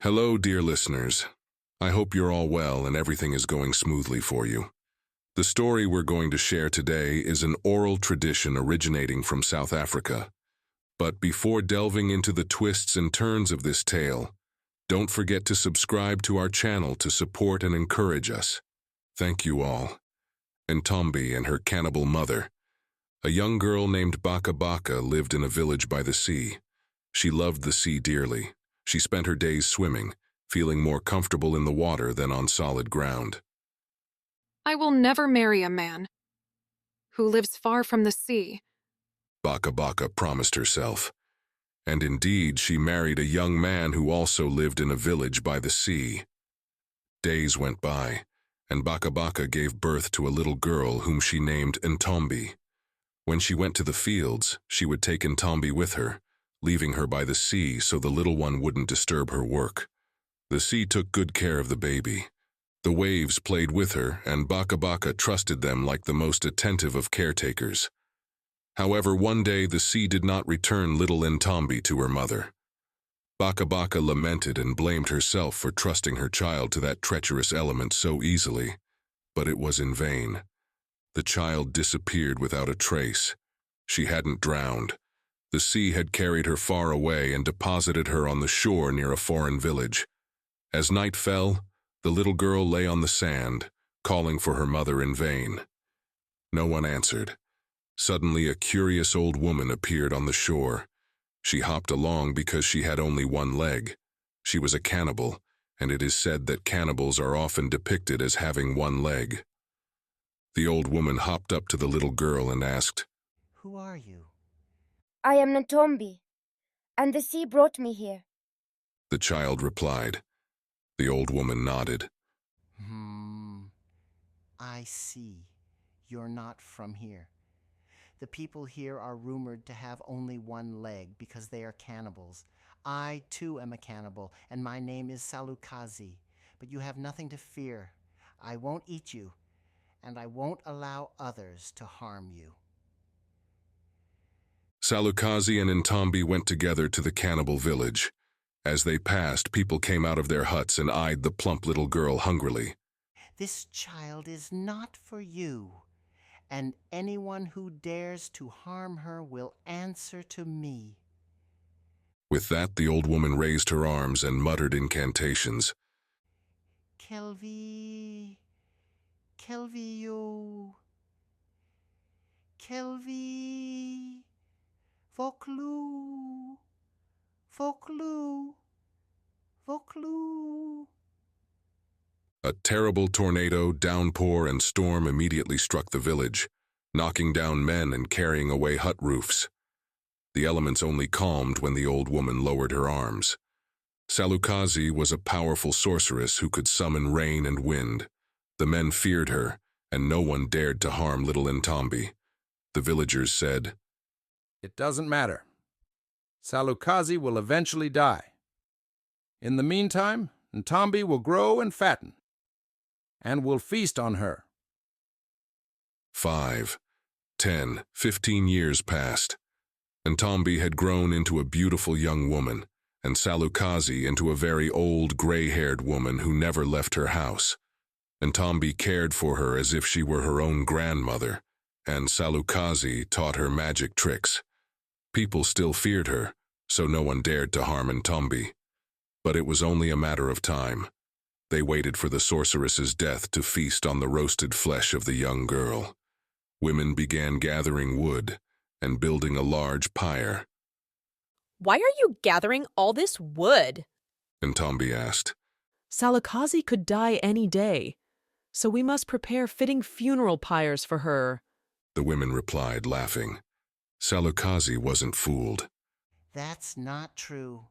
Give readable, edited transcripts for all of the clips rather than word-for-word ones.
Hello, dear listeners. I hope you're all well and everything is going smoothly for you. The story we're going to share today is an oral tradition originating from South Africa. But before delving into the twists and turns of this tale, don't forget to subscribe to our channel to support and encourage us. Thank you all. Ntombi and her cannibal mother. A young girl named Baka Baka lived in a village by the sea. She loved the sea dearly. She spent her days swimming, feeling more comfortable in the water than on solid ground. I will never marry a man who lives far from the sea. Baka Baka promised herself. And indeed, she married a young man who also lived in a village by the sea. Days went by, and Baka Baka gave birth to a little girl whom she named Ntombi. When she went to the fields, she would take Ntombi with her, leaving her by the sea so the little one wouldn't disturb her work. The sea took good care of the baby. The waves played with her, and Baka Baka trusted them like the most attentive of caretakers. However, one day the sea did not return little Ntombi to her mother. Baka Baka lamented and blamed herself for trusting her child to that treacherous element so easily, but it was in vain. The child disappeared without a trace. She hadn't drowned. The sea had carried her far away and deposited her on the shore near a foreign village. As night fell, the little girl lay on the sand, calling for her mother in vain. No one answered. Suddenly, a curious old woman appeared on the shore. She hopped along because she had only one leg. She was a cannibal, and it is said that cannibals are often depicted as having one leg. The old woman hopped up to the little girl and asked, "Who are you?" "I am Ntombi, and the sea brought me here." The child replied. The old woman nodded. I see. You're not from here. The people here are rumored to have only one leg because they are cannibals. I, too, am a cannibal, and my name is Salukazi. But you have nothing to fear. I won't eat you, and I won't allow others to harm you. Salukazi and Ntombi went together to the cannibal village. As they passed, people came out of their huts and eyed the plump little girl hungrily. This child is not for you, and anyone who dares to harm her will answer to me. With that, the old woman raised her arms and muttered incantations. Kelvi, Kelvio, Kelvi, Voklu, Voklu, Voklu. A terrible tornado, downpour, and storm immediately struck the village, knocking down men and carrying away hut roofs. The elements only calmed when the old woman lowered her arms. Salukazi was a powerful sorceress who could summon rain and wind. The men feared her, and no one dared to harm little Ntombi. The villagers said, "It doesn't matter. Salukazi will eventually die. In the meantime, Ntombi will grow and fatten, and we'll feast on her." 5, 10, 15 years passed. Ntombi had grown into a beautiful young woman, and Salukazi into a very old, gray-haired woman who never left her house. Ntombi cared for her as if she were her own grandmother, and Salukazi taught her magic tricks. People still feared her, so no one dared to harm Ntombi. But it was only a matter of time. They waited for the sorceress's death to feast on the roasted flesh of the young girl. Women began gathering wood and building a large pyre. "Why are you gathering all this wood?" Ntombi asked. "Salukazi could die any day, so we must prepare fitting funeral pyres for her," The women replied, laughing. Salukazi wasn't fooled. That's not true.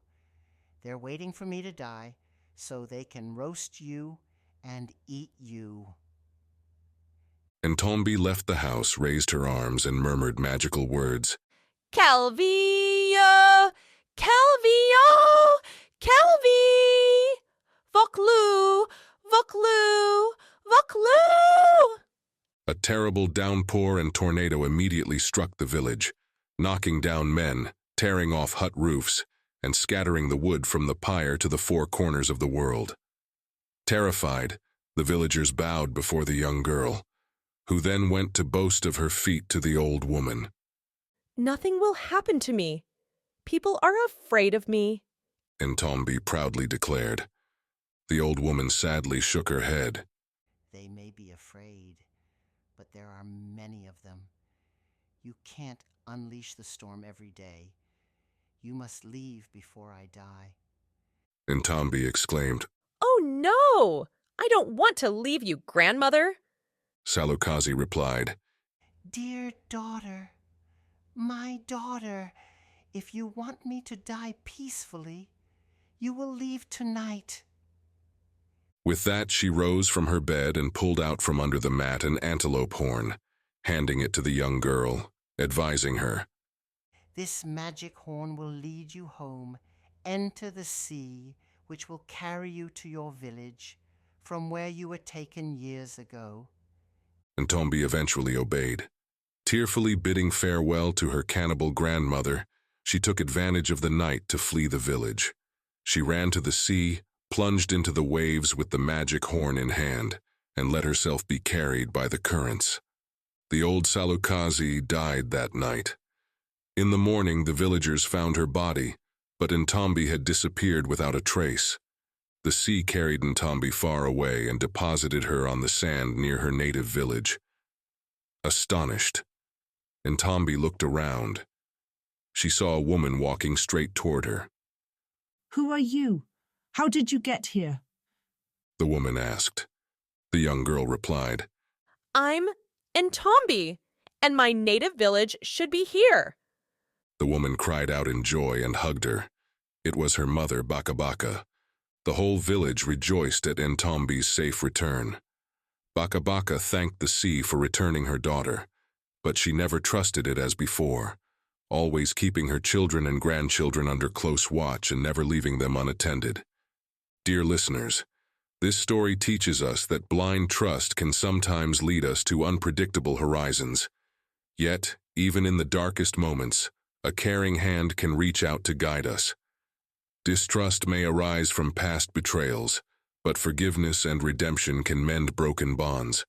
They're waiting for me to die so they can roast you and eat you. Ntombi left the house, raised her arms, and murmured magical words. Calvio, Calvio, Calvi, Voklu, Voklu, Voklu. A terrible downpour and tornado immediately struck the village, knocking down men, tearing off hut roofs, and scattering the wood from the pyre to the four corners of the world. Terrified, the villagers bowed before the young girl, who then went to boast of her feat to the old woman. Nothing will happen to me. People are afraid of me. Ntombi proudly declared. The old woman sadly shook her head. They may be afraid, but there are many of them. You can't unleash the storm every day. You must leave before I die. Ntombi exclaimed. Oh no! I don't want to leave you, grandmother. Salukazi replied. Dear daughter, my daughter, if you want me to die peacefully, you will leave tonight. With that, she rose from her bed and pulled out from under the mat an antelope horn, handing it to the young girl, advising her. This magic horn will lead you home. Enter the sea, which will carry you to your village, from where you were taken years ago. Ntombi eventually obeyed. Tearfully bidding farewell to her cannibal grandmother, she took advantage of the night to flee the village. She ran to the sea, plunged into the waves with the magic horn in hand, and let herself be carried by the currents. The old Salukazi died that night. In the morning, the villagers found her body, but Ntombi had disappeared without a trace. The sea carried Ntombi far away and deposited her on the sand near her native village. Astonished, Ntombi looked around. She saw a woman walking straight toward her. Who are you? How did you get here? The woman asked. The young girl replied. I'm Ntombi, and my native village should be here. The woman cried out in joy and hugged her. It was her mother, Baka Baka. The whole village rejoiced at Ntombi's safe return. Baka Baka thanked the sea for returning her daughter, but she never trusted it as before, always keeping her children and grandchildren under close watch and never leaving them unattended. Dear listeners, this story teaches us that blind trust can sometimes lead us to unpredictable horizons. Yet, even in the darkest moments, a caring hand can reach out to guide us. Distrust may arise from past betrayals, but forgiveness and redemption can mend broken bonds.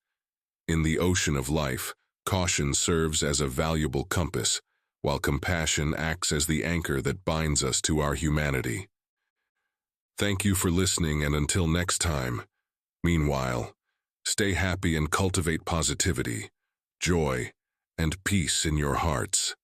In the ocean of life, caution serves as a valuable compass, while compassion acts as the anchor that binds us to our humanity. Thank you for listening, and until next time. Meanwhile, stay happy and cultivate positivity, joy, and peace in your hearts.